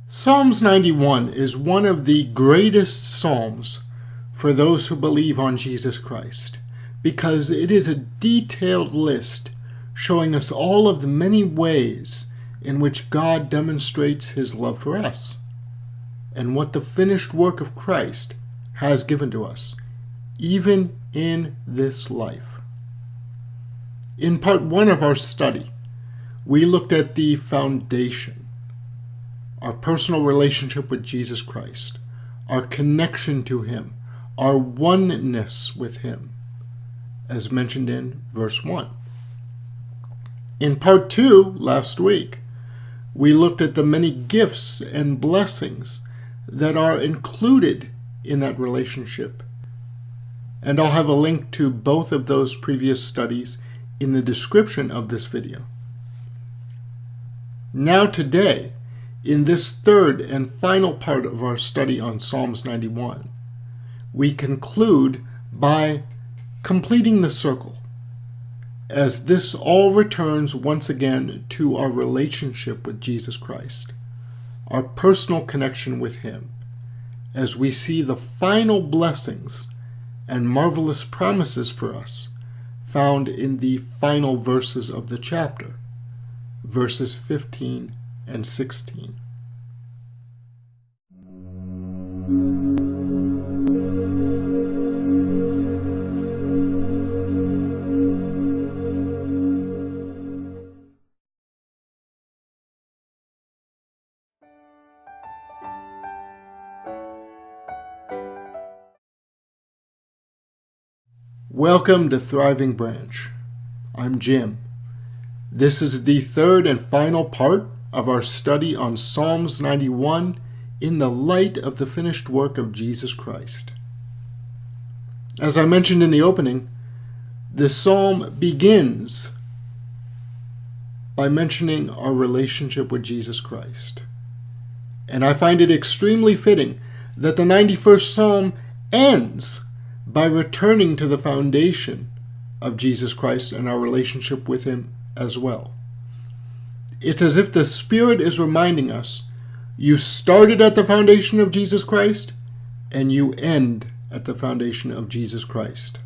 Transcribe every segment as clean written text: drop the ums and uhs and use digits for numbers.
Psalms 91 is one of the greatest psalms for those who believe on Jesus Christ, because it is a detailed list showing us all of the many ways in which God demonstrates his love for us, and what the finished work of Christ has given to us, even in this life. In part 1 of our study, we looked at the foundation, our personal relationship with Jesus Christ, our connection to him, our oneness with him, as mentioned in verse 1. In part 2, last week, we looked at the many gifts and blessings that are included in that relationship. And I'll have a link to both of those previous studies in the description of this video. Now today, in this third and final part of our study on Psalms 91, we conclude by completing the circle, as this all returns once again to our relationship with Jesus Christ, our personal connection with him, as we see the final blessings and marvelous promises for us found in the final verses of the chapter, verses 15 and 16. Welcome to Thriving Branch. I'm Jim. This is the third and final part of our study on Psalms 91 in the light of the finished work of Jesus Christ. As I mentioned in the opening, the psalm begins by mentioning our relationship with Jesus Christ. And I find it extremely fitting that the 91st psalm ends by returning to the foundation of Jesus Christ and our relationship with him as well. It's as if the Spirit is reminding us, you started at the foundation of Jesus Christ, and you end at the foundation of Jesus Christ.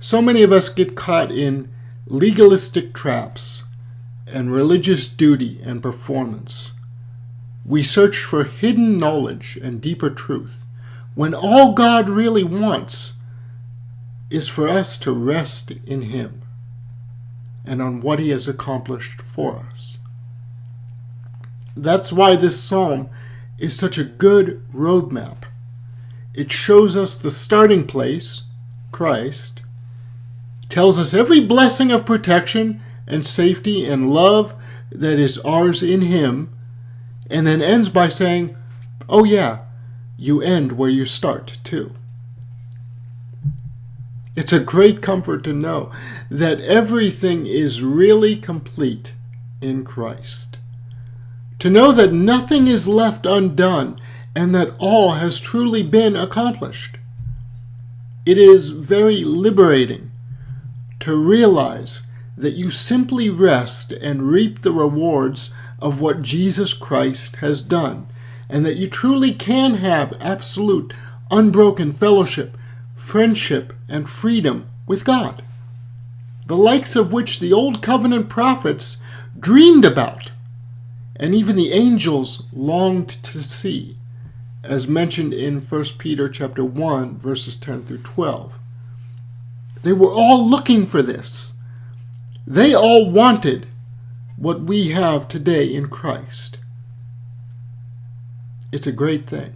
So many of us get caught in legalistic traps and religious duty and performance. We search for hidden knowledge and deeper truth, when all God really wants is for us to rest in him and on what he has accomplished for us. That's why this psalm is such a good roadmap. It shows us the starting place, Christ, tells us every blessing of protection and safety and love that is ours in him, and then ends by saying, oh yeah, you end where you start too. It's a great comfort to know that everything is really complete in Christ. To know that nothing is left undone and that all has truly been accomplished. It is very liberating to realize that you simply rest and reap the rewards of what Jesus Christ has done, and that you truly can have absolute, unbroken fellowship, friendship, and freedom with God, the likes of which the Old Covenant prophets dreamed about, and even the angels longed to see, as mentioned in 1 Peter chapter 1, verses 10 through 12. They were all looking for this. They all wanted what we have today in Christ. It's a great thing.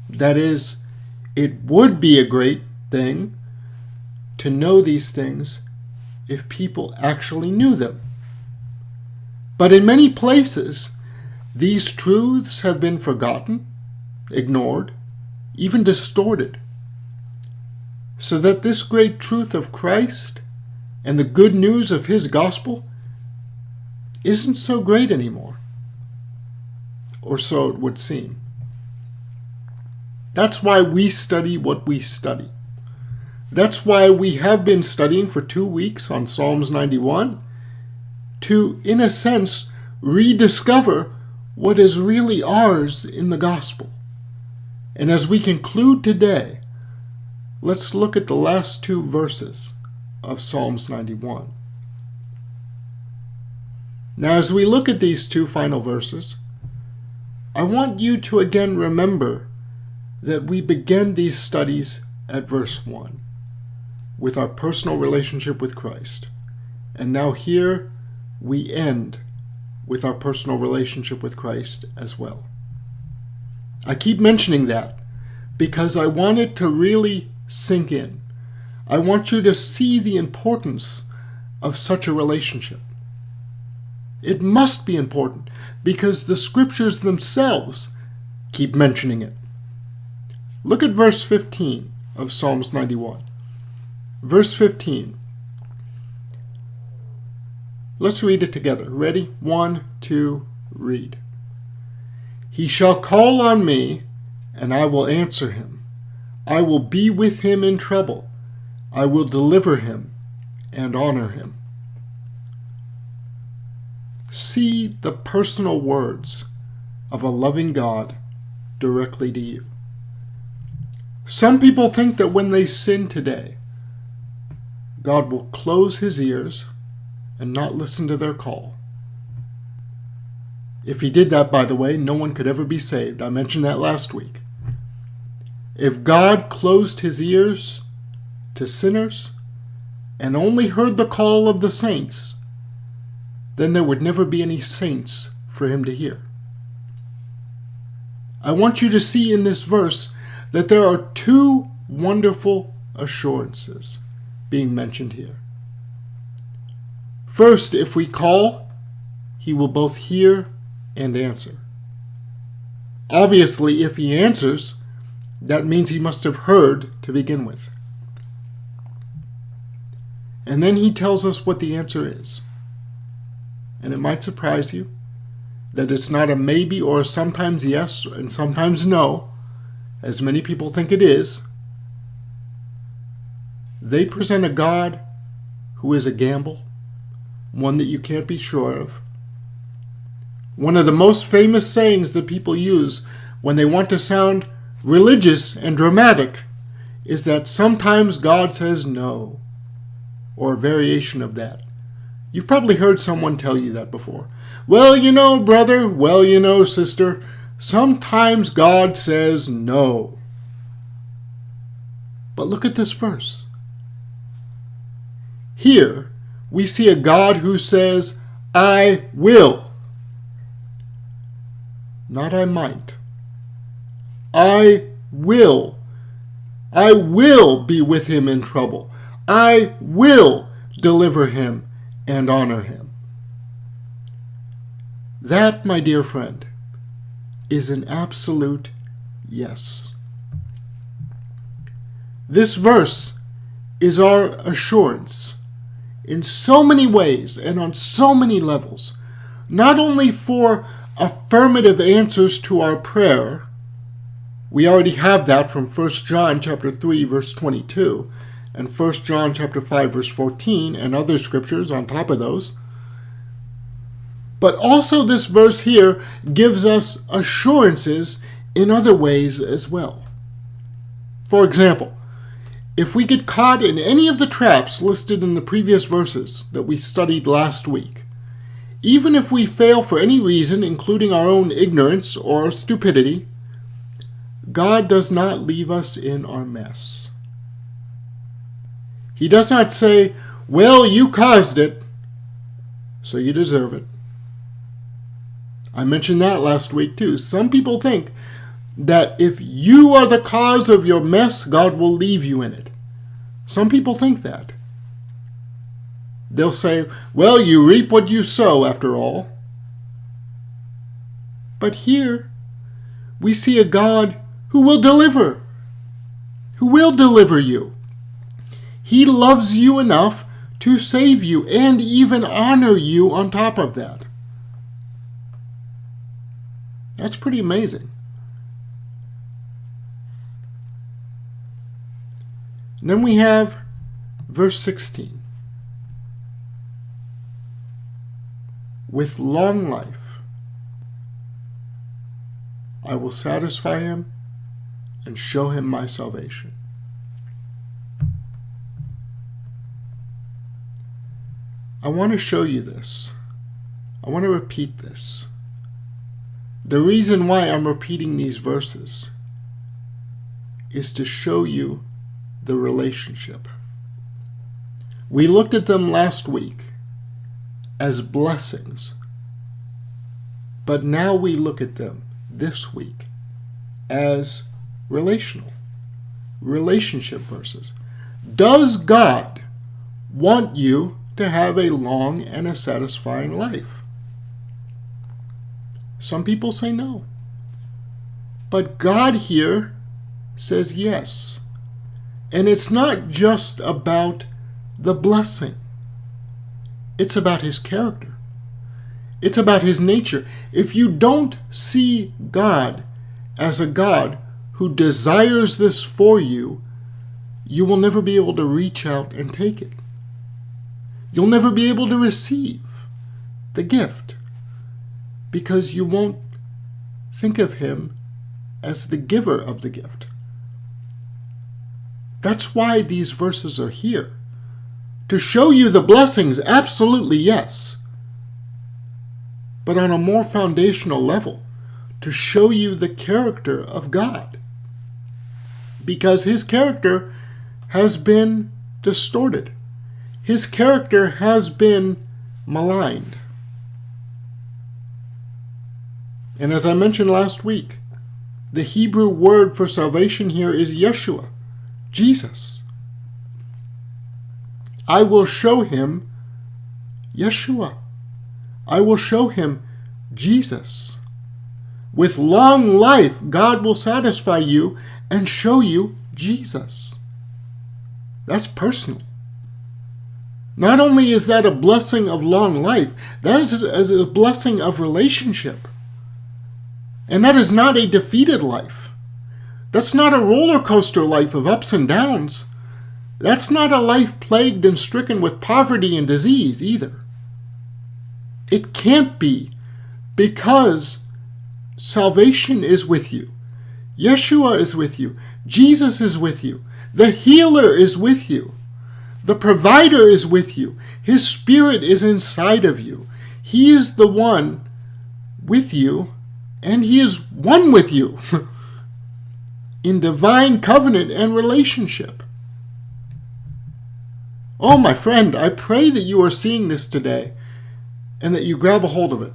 That is, it would be a great thing to know these things if people actually knew them. But in many places, these truths have been forgotten, ignored, even distorted, so that this great truth of Christ and the good news of his gospel isn't so great anymore. Or so it would seem. That's why we study what we study. That's why we have been studying for 2 weeks on Psalms 91, to, in a sense, rediscover what is really ours in the gospel. And as we conclude today, let's look at the last two verses of Psalms 91. Now, as we look at these two final verses, I want you to again remember that we begin these studies at verse 1 with our personal relationship with Christ. And now here we end with our personal relationship with Christ as well. I keep mentioning that because I want it to really sink in. I want you to see the importance of such a relationship. It must be important because the scriptures themselves keep mentioning it. Look at verse 15 of Psalms 91. Verse 15. Let's read it together. Ready? 1, 2, read. He shall call on me, and I will answer him. I will be with him in trouble. I will deliver him and honor him. See the personal words of a loving God directly to you. Some people think that when they sin today, God will close his ears and not listen to their call. If he did that, by the way, no one could ever be saved. I mentioned that last week. If God closed his ears to sinners and only heard the call of the saints, then there would never be any saints for him to hear. I want you to see in this verse that there are two wonderful assurances being mentioned here. First, if we call, he will both hear and answer. Obviously, if he answers, that means he must have heard to begin with. And then he tells us what the answer is. And it might surprise you that it's not a maybe or a sometimes yes and sometimes no, as many people think it is. They present a God who is a gamble, one that you can't be sure of. One of the most famous sayings that people use when they want to sound religious and dramatic is that sometimes God says no, or a variation of that. You've probably heard someone tell you that before. Well, you know, brother, well, you know, sister, sometimes God says no. But look at this verse. Here, we see a God who says, I will. Not I might. I will. I will be with him in trouble. I will deliver him and honor him. That, my dear friend, is an absolute yes. This verse is our assurance in so many ways and on so many levels, not only for affirmative answers to our prayer. We already have that from 1 John chapter 3, verse 22, and 1 John chapter 5, verse 14, and other scriptures on top of those. But also this verse here gives us assurances in other ways as well. For example, if we get caught in any of the traps listed in the previous verses that we studied last week, even if we fail for any reason, including our own ignorance or stupidity, God does not leave us in our mess. He does not say, well, you caused it, so you deserve it. I mentioned that last week too. Some people think that if you are the cause of your mess, God will leave you in it. Some people think that. They'll say, well, you reap what you sow, after all. But here, we see a God who will deliver. Who will deliver you. He loves you enough to save you and even honor you on top of that. That's pretty amazing. And then we have verse 16. with long life, I will satisfy him and show him my salvation. I want to show you this. I want to repeat this. The reason why I'm repeating these verses is to show you the relationship. We looked at them last week as blessings, but now we look at them this week as relationship verses. Does God want you to have a long and a satisfying life? Some people say no. But God here says yes. And it's not just about the blessing. It's about his character. It's about his nature. If you don't see God as a God who desires this for you, you will never be able to reach out and take it. You'll never be able to receive the gift because you won't think of him as the giver of the gift. That's why these verses are here. To show you the blessings, absolutely yes. But on a more foundational level, to show you the character of God. Because his character has been distorted. His character has been maligned. And as I mentioned last week, the Hebrew word for salvation here is Yeshua, Jesus. I will show him Yeshua. I will show him Jesus. With long life, God will satisfy you and show you Jesus. That's personal. Not only is that a blessing of long life, that is a blessing of relationship. And that is not a defeated life. That's not a roller coaster life of ups and downs. That's not a life plagued and stricken with poverty and disease either. It can't be, because salvation is with you. Yeshua is with you. Jesus is with you. The healer is with you. The provider is with you. His Spirit is inside of you. He is the one with you, and he is one with you in divine covenant and relationship. Oh, my friend, I pray that you are seeing this today and that you grab a hold of it.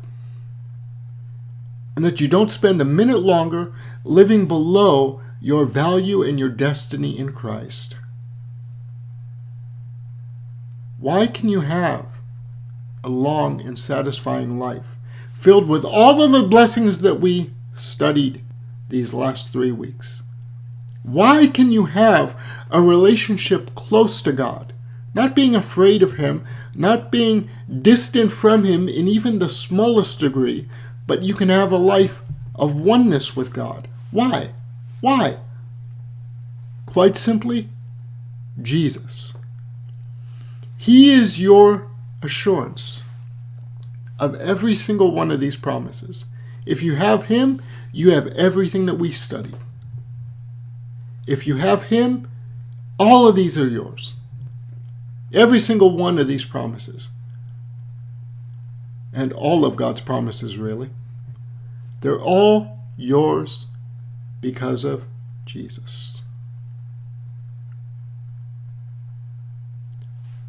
And that you don't spend a minute longer living below your value and your destiny in Christ. Why can you have a long and satisfying life filled with all of the blessings that we studied these last 3 weeks? Why can you have a relationship close to God? Not being afraid of him, not being distant from him in even the smallest degree, but you can have a life of oneness with God. Why? Why? Quite simply, Jesus. He is your assurance of every single one of these promises. If you have him, you have everything that we studied. If you have him, all of these are yours. Every single one of these promises. And all of God's promises, really. They're all yours because of Jesus.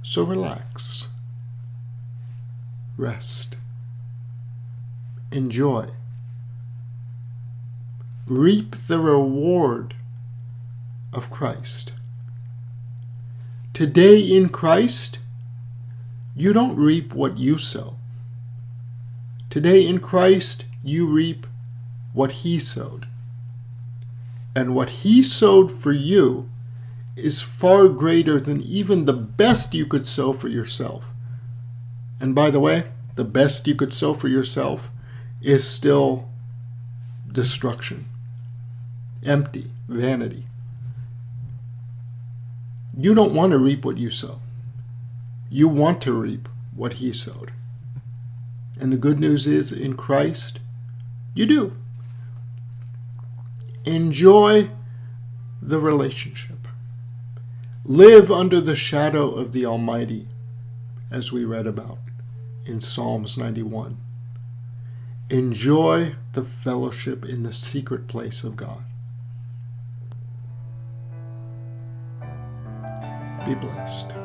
So relax. Rest. Enjoy. Reap the reward of Christ. Today in Christ, you don't reap what you sow. Today in Christ, you reap what he sowed. And what he sowed for you is far greater than even the best you could sow for yourself. And by the way, the best you could sow for yourself is still destruction, empty, vanity. You don't want to reap what you sow. You want to reap what he sowed. And the good news is, in Christ, you do. Enjoy the relationship. Live under the shadow of the Almighty, as we read about in Psalms 91. Enjoy the fellowship in the secret place of God. Be blessed.